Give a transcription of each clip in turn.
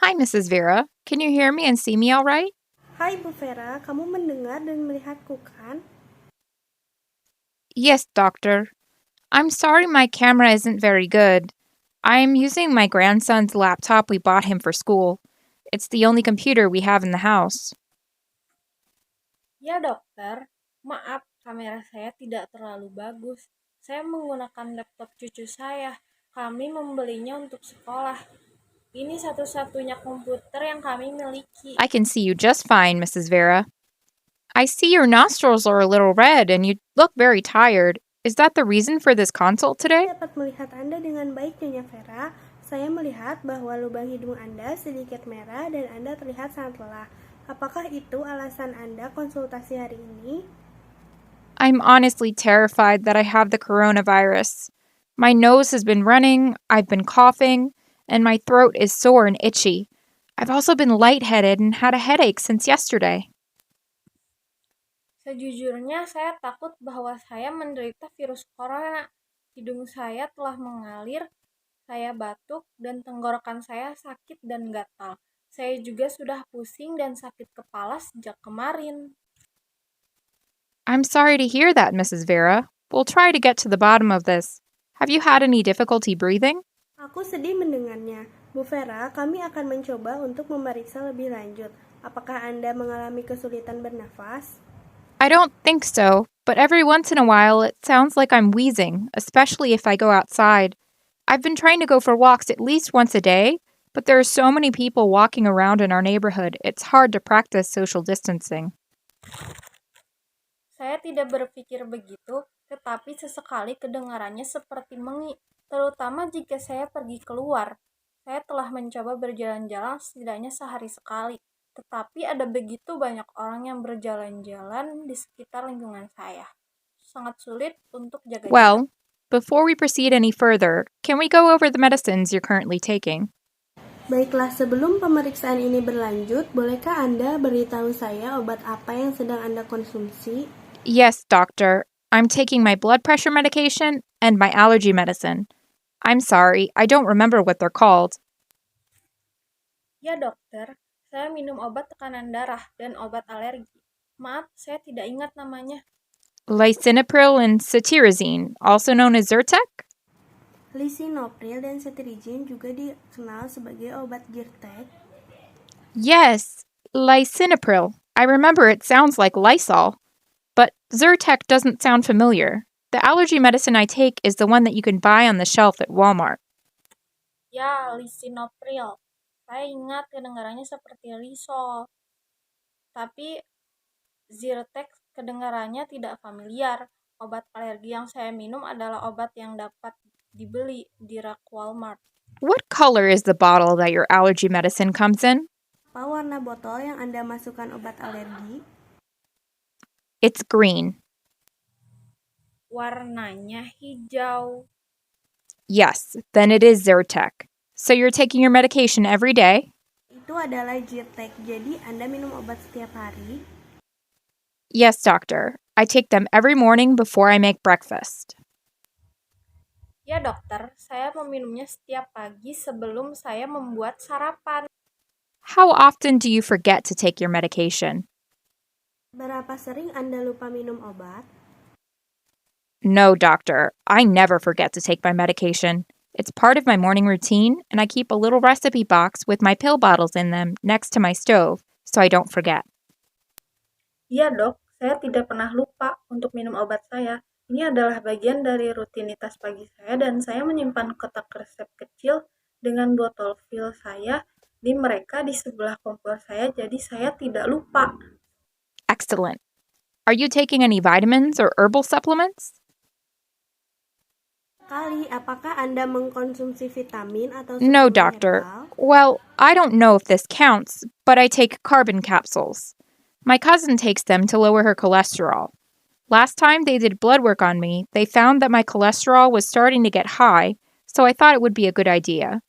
Hi, Mrs. Vera. Can you hear me and see me all right? Hai Bu Vera, kamu mendengar dan melihatku kan? Yes, doctor. I'm sorry my camera isn't very good. I'm using my grandson's laptop we bought him for school. It's the only computer we have in the house. Ya dokter, maaf kamera saya tidak terlalu bagus. Saya menggunakan laptop cucu saya. Kami membelinya untuk sekolah. Ini satu-satunya komputer yang kami miliki. I can see you just fine, Mrs. Vera. I see your nostrils are a little red and you look very tired. Is that the reason for this consult today? Saya dapat melihat Anda dengan baik, Nyonya Vera. Saya melihat bahwa lubang hidung Anda sedikit merah dan Anda terlihat sangat lelah. Apakah itu alasan Anda konsultasi hari ini? I'm honestly terrified that I have the coronavirus. My nose has been running, I've been coughing, and my throat is sore and itchy. I've also been lightheaded and had a headache since yesterday. Sejujurnya saya takut bahwa saya menderita virus corona. Hidung saya telah mengalir, saya batuk, dan tenggorokan saya sakit dan gatal. Saya juga sudah pusing dan sakit kepala sejak kemarin. I'm sorry to hear that, Mrs. Vera. We'll try to get to the bottom of this. Have you had any difficulty breathing? Aku sedih mendengarnya. Bu Vera, kami akan mencoba untuk memeriksa lebih lanjut. Apakah Anda mengalami kesulitan bernafas? I don't think so, but every once in a while it sounds like I'm wheezing, especially if I go outside. I've been trying to go for walks at least once a day, but there are so many people walking around in our neighborhood, it's hard to practice social distancing. Saya tidak berpikir begitu, tetapi sesekali kedengarannya seperti mengi, terutama jika saya pergi keluar. Saya telah mencoba berjalan-jalan setidaknya sehari sekali, tetapi ada begitu banyak orang yang berjalan-jalan di sekitar lingkungan saya. Sangat sulit untuk jaga jarak. Well, before we proceed any further, can we go over the medicines you're currently taking? Baiklah, sebelum pemeriksaan ini berlanjut, bolehkah Anda beritahu saya obat apa yang sedang Anda konsumsi? Yes, doctor. I'm taking my blood pressure medication and my allergy medicine. I'm sorry, I don't remember what they're called. Ya dokter, saya minum obat tekanan darah dan obat alergi. Maaf, saya tidak ingat namanya. Lisinopril and cetirizine, also known as Zyrtec? Lisinopril dan cetirizine juga dikenal sebagai obat Zyrtec. Yes, lisinopril. I remember it sounds like Lysol. But Zyrtec doesn't sound familiar. The allergy medicine I take is the one that you can buy on the shelf at Walmart. Ya, lisinopril. Saya ingat kedengarannya seperti Lysol. Tapi Zyrtec kedengarannya tidak familiar. Obat alergi yang saya minum adalah obat yang dapat dibeli di rak Walmart. What color is the bottle that your allergy medicine comes in? Apa warna botol yang Anda masukkan obat alergi? It's green. Warnanya hijau. Yes, then it is Zyrtec. So you're taking your medication every day? Itu adalah Zyrtec, jadi Anda minum obat setiap hari? Yes, doctor. I take them every morning before I make breakfast. Ya dokter, saya meminumnya setiap pagi sebelum saya membuat sarapan. How often do you forget to take your medication? Berapa sering Anda lupa minum obat? No, doctor. I never forget to take my medication. It's part of my morning routine, and I keep a little recipe box with my pill bottles in them next to my stove so I don't forget. Iya dok, saya tidak pernah lupa untuk minum obat saya. Ini adalah bagian dari rutinitas pagi saya dan saya menyimpan kotak resep kecil dengan botol pil saya di sebelah kompor saya, jadi saya tidak lupa. Excellent. Are you taking any vitamins or herbal supplements? Apakah Anda mengkonsumsi vitamin atau No, suplemen doctor. herbal? Well, I don't know if this counts, but I take carbon capsules. My cousin takes them to lower her cholesterol. Last time they did blood work on me, they found that my cholesterol was starting to get high, so I thought it would be a good idea.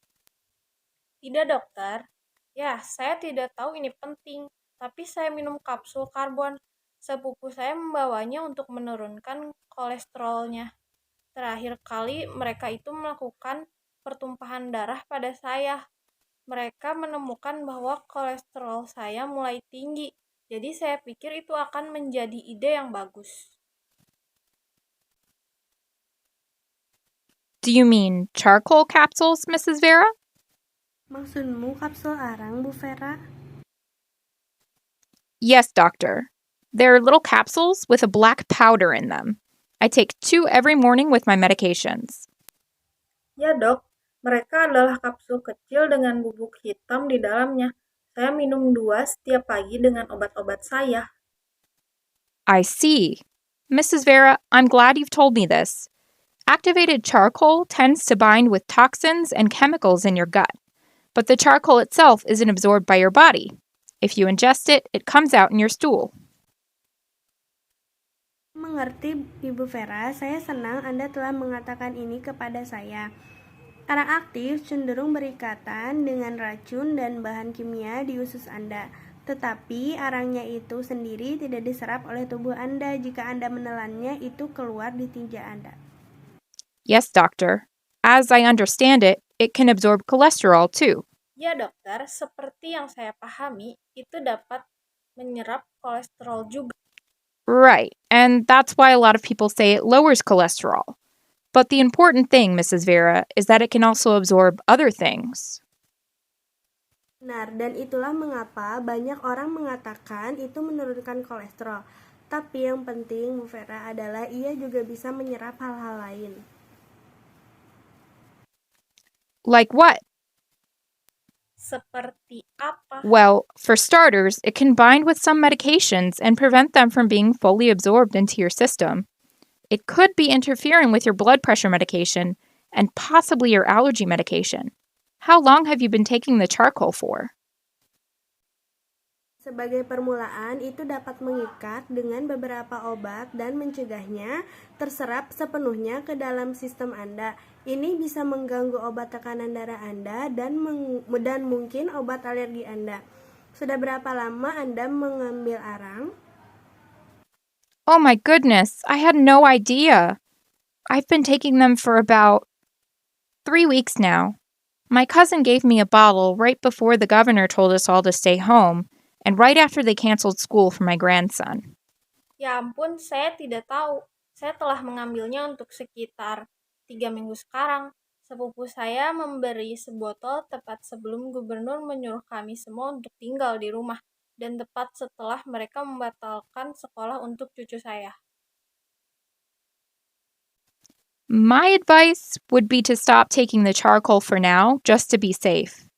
Tidak dokter, ya saya tidak tahu ini penting, tapi saya minum kapsul karbon. Sepupu saya membawanya untuk menurunkan kolesterolnya. Terakhir kali mereka itu melakukan pertumpahan darah pada saya. Mereka menemukan bahwa kolesterol saya mulai tinggi, jadi saya pikir itu akan menjadi ide yang bagus. Do you mean charcoal capsules, Mrs. Vera? Maksudmu kapsul arang, Bu Vera? Yes, doctor. They're little capsules with a black powder in them. I take 2 every morning with my medications. Ya dok, mereka adalah kapsul kecil dengan bubuk hitam di dalamnya. Saya minum 2 setiap pagi dengan obat-obat saya. I see. Mrs. Vera, I'm glad you've told me this. Activated charcoal tends to bind with toxins and chemicals in your gut, but the charcoal itself isn't absorbed by your body. If you ingest it, it comes out in your stool. Mengerti, Ibu Vera, saya senang Anda telah mengatakan ini kepada saya. Arang aktif cenderung berikatan dengan racun dan bahan kimia di usus Anda. Tetapi arangnya itu sendiri tidak diserap oleh tubuh Anda jika Anda menelannya itu keluar di tinja Anda. Yes, doctor. As I understand it, it can absorb cholesterol too. Ya dokter, seperti yang saya pahami, itu dapat menyerap kolesterol juga. Right, and that's why a lot of people say it lowers cholesterol. But the important thing, Mrs. Vera, is that it can also absorb other things. Benar, dan itulah mengapa banyak orang mengatakan itu menurunkan kolesterol. Tapi yang penting, Bu Vera, adalah ia juga bisa menyerap hal-hal lain. Like what? Seperti apa? Well, for starters, it can bind with some medications and prevent them from being fully absorbed into your system. It could be interfering with your blood pressure medication and possibly your allergy medication. How long have you been taking the charcoal for? Sebagai permulaan, itu dapat mengikat dengan beberapa obat dan mencegahnya terserap sepenuhnya ke dalam sistem Anda. Ini bisa mengganggu obat tekanan darah Anda dan mungkin obat alergi Anda. Sudah berapa lama Anda mengambil arang? Oh my goodness, I had no idea. I've been taking them for about 3 weeks now. My cousin gave me a bottle right before the governor told us all to stay home, and right after they canceled school for my grandson. Ya ampun, saya tidak tahu. Saya telah mengambilnya untuk sekitar 3 minggu sekarang. Sepupu saya memberi sebotol tepat sebelum gubernur menyuruh kami semua untuk tinggal di rumah, dan tepat setelah mereka membatalkan sekolah untuk cucu saya. My advice would be to stop taking the charcoal for now, just to be safe.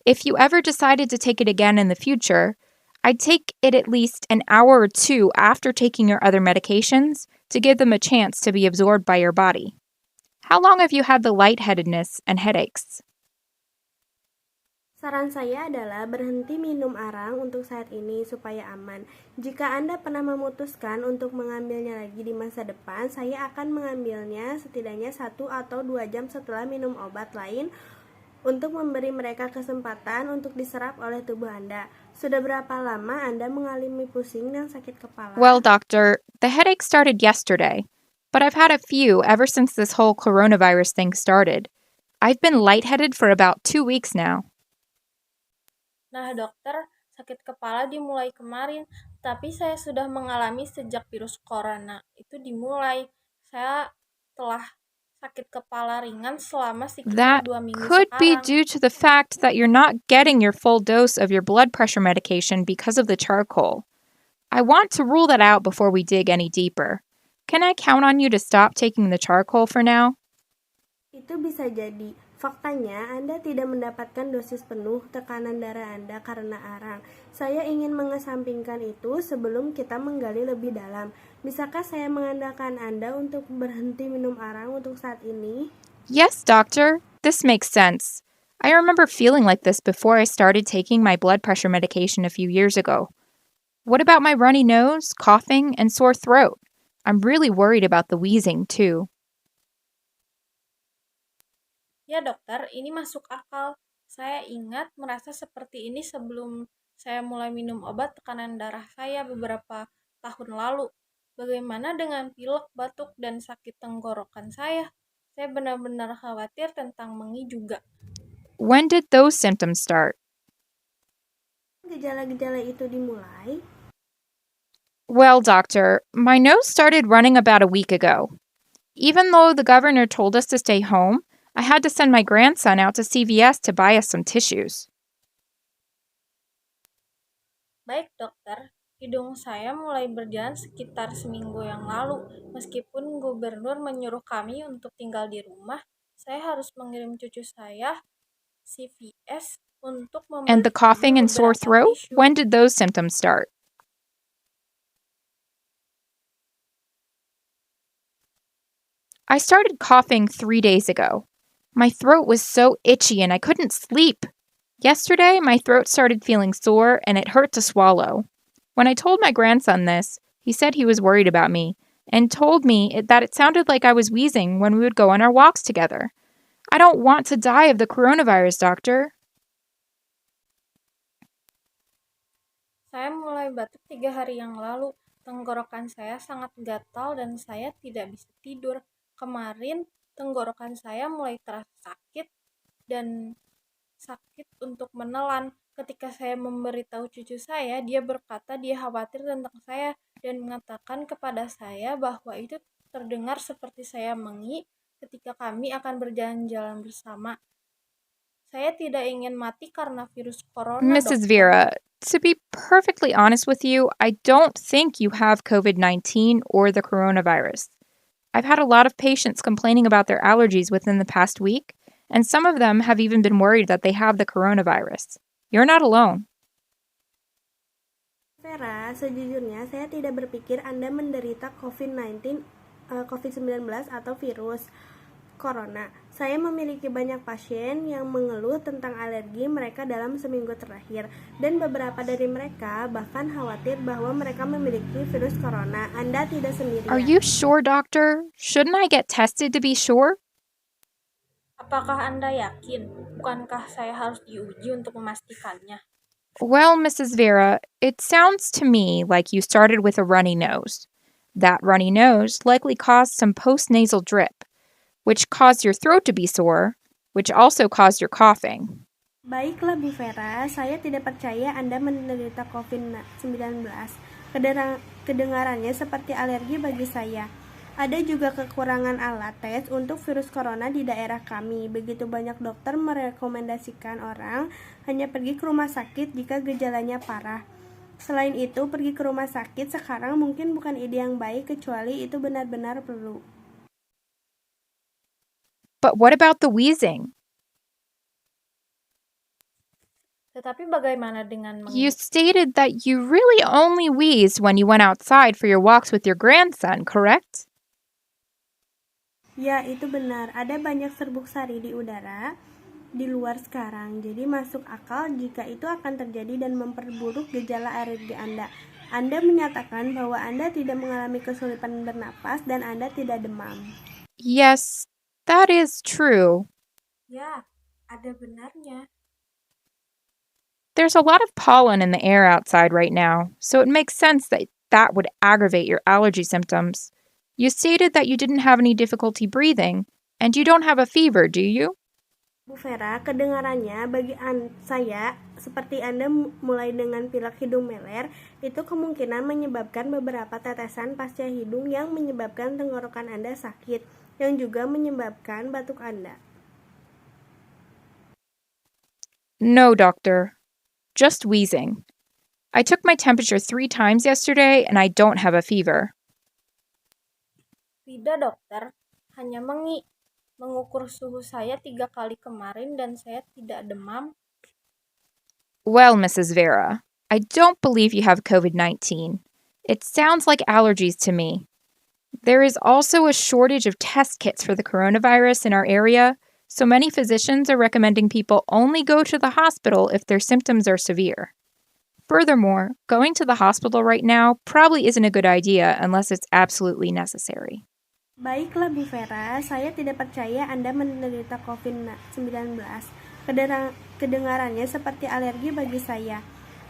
If you ever decided to take it again in the future, I'd take it at least an hour or 2 after taking your other medications to give them a chance to be absorbed by your body. How long have you had the lightheadedness and headaches? Saran saya adalah berhenti minum arang untuk saat ini supaya aman. Jika Anda pernah memutuskan untuk mengambilnya lagi di masa depan, saya akan mengambilnya setidaknya 1 atau 2 jam setelah minum obat lain untuk memberi mereka kesempatan untuk diserap oleh tubuh Anda. Sudah berapa lama Anda mengalami pusing dan sakit kepala? Well, doctor, the headache started yesterday, but I've had a few ever since this whole coronavirus thing started. I've been lightheaded for about 2 weeks now. Nah dokter, sakit kepala dimulai kemarin, tapi saya sudah mengalami sejak virus corona itu dimulai. Saya telah sakit kepala ringan selama sekitar That 2 minggu could be sekarang. due to the fact that you're not getting your full dose of your blood pressure medication because of the charcoal. I want to rule that out before we dig any deeper. Can I count on you to stop taking the charcoal for now? Itu bisa jadi. Faktanya, Anda tidak mendapatkan dosis penuh tekanan darah Anda karena arang. Saya ingin mengesampingkan itu sebelum kita menggali lebih dalam. Bisakah saya mengandalkan Anda untuk berhenti minum arang untuk saat ini? Yes, doctor. This makes sense. I remember feeling like this before I started taking my blood pressure medication a few years ago. What about my runny nose, coughing, and sore throat? I'm really worried about the wheezing, too. Ya dokter, ini masuk akal. Saya ingat merasa seperti ini sebelum saya mulai minum obat tekanan darah saya beberapa tahun lalu. Bagaimana dengan pilek, batuk, dan sakit tenggorokan saya? Saya benar-benar khawatir tentang mengi juga. When did those symptoms start? Gejala-gejala itu dimulai? Well, doctor, my nose started running about a week ago. Even though the governor told us to stay home, I had to send my grandson out to CVS to buy us some tissues. Baik dokter, hidung saya mulai berjalan sekitar seminggu yang lalu. Meskipun gubernur menyuruh kami untuk tinggal di rumah, saya harus mengirim cucu saya CVS untuk And the membeli coughing kami and sore beberapa throat? tisu. When did those symptoms start? I started coughing 3 days ago. My throat was so itchy and I couldn't sleep. Yesterday, my throat started feeling sore and it hurt to swallow. When I told my grandson this, he said he was worried about me and told me that it sounded like I was wheezing when we would go on our walks together. I don't want to die of the coronavirus, doctor. Saya mulai batuk 3 hari yang lalu. Tenggorokan saya sangat gatal dan saya tidak bisa tidur. Kemarin tenggorokan saya mulai terasa sakit dan sakit untuk menelan. Ketika saya memberitahu cucu saya, dia berkata dia khawatir tentang saya dan mengatakan kepada saya bahwa itu terdengar seperti saya mengi ketika kami akan berjalan-jalan bersama. Saya tidak ingin mati karena virus corona, Mrs. dokter. Vera, to be perfectly honest with you, I don't think you have COVID-19 or the coronavirus. I've had a lot of patients complaining about their allergies within the past week, and some of them have even been worried that they have the coronavirus. You're not alone. Vera, sejujurnya saya tidak berpikir Anda menderita COVID-19 atau virus corona. Saya memiliki banyak pasien yang mengeluh tentang alergi mereka dalam seminggu terakhir, dan beberapa dari mereka bahkan khawatir bahwa mereka memiliki virus corona. Anda tidak sendirian. Are you sure, doctor? Shouldn't I get tested to be sure? Apakah Anda yakin? Bukankah saya harus diuji untuk memastikannya? Well, Mrs. Vera, it sounds to me like you started with a runny nose. That runny nose likely caused some postnasal drip, which caused your throat to be sore, which also caused your coughing. Baiklah Bu Vera, saya tidak percaya Anda menderita COVID-19. Kedengarannya seperti alergi bagi saya. Ada juga kekurangan alat tes untuk virus corona di daerah kami. Begitu banyak dokter merekomendasikan orang hanya pergi ke rumah sakit jika gejalanya parah. Selain itu, pergi ke rumah sakit sekarang mungkin bukan ide yang baik kecuali itu benar-benar perlu. But what about the wheezing? Tetapi bagaimana dengan You stated that you really only wheezed when you went outside for your walks with your grandson, correct? Ya, itu benar. Ada banyak serbuk sari di udara di luar sekarang. Jadi masuk akal jika itu akan terjadi dan memperburuk gejala alergi Anda. Anda menyatakan bahwa Anda tidak mengalami kesulitan bernapas dan Anda tidak demam. Yes, that is true. Ya, ada benarnya. There's a lot of pollen in the air outside right now, so it makes sense that that would aggravate your allergy symptoms. You stated that you didn't have any difficulty breathing, and you don't have a fever, do you? Bu Vera, kedengarannya bagi saya seperti Anda mulai dengan pilek hidung meler, itu kemungkinan menyebabkan beberapa tetesan pasca hidung yang menyebabkan tenggorokan Anda sakit, yang juga menyebabkan batuk Anda. No, doctor. Just wheezing. I took my temperature 3 times yesterday, and I don't have a fever. Tidak dokter, hanya mengi. Mengukur suhu saya 3 kali kemarin dan saya tidak demam. Well, Mrs. Vera, I don't believe you have COVID-19. It sounds like allergies to me. There is also a shortage of test kits for the coronavirus in our area, so many physicians are recommending people only go to the hospital if their symptoms are severe. Furthermore, going to the hospital right now probably isn't a good idea unless it's absolutely necessary. Baiklah Bu Vera, saya tidak percaya Anda menderita COVID-19. Kedengarannya seperti alergi bagi saya.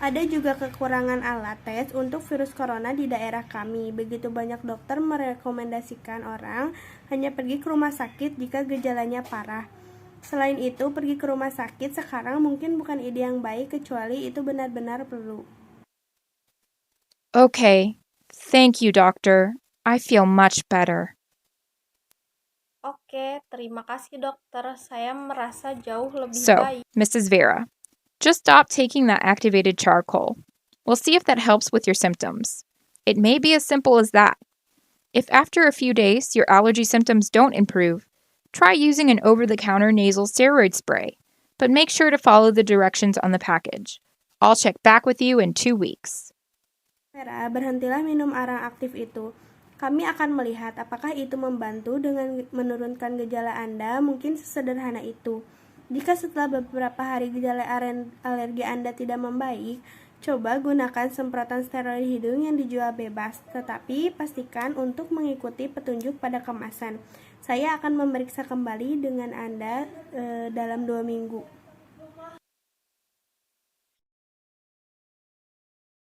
Ada juga kekurangan alat tes untuk virus corona di daerah kami. Begitu banyak dokter merekomendasikan orang hanya pergi ke rumah sakit jika gejalanya parah. Selain itu, pergi ke rumah sakit sekarang mungkin bukan ide yang baik kecuali itu benar-benar perlu. Okay, thank you, doctor. I feel much better. Oke, terima kasih dokter. Saya merasa jauh lebih So, baik. Mrs. Vera, just stop taking that activated charcoal. We'll see if that helps with your symptoms. It may be as simple as that. If after a few days your allergy symptoms don't improve, try using an over the counter nasal steroid spray, but make sure to follow the directions on the package. I'll check back with you in 2 weeks. Vera, berhentilah minum arang aktif itu. Kami akan melihat apakah itu membantu dengan menurunkan gejala Anda, mungkin sesederhana itu. Jika setelah beberapa hari gejala alergi Anda tidak membaik, coba gunakan semprotan steroid hidung yang dijual bebas, tetapi pastikan untuk mengikuti petunjuk pada kemasan. Saya akan memeriksa kembali dengan Anda dalam 2 minggu.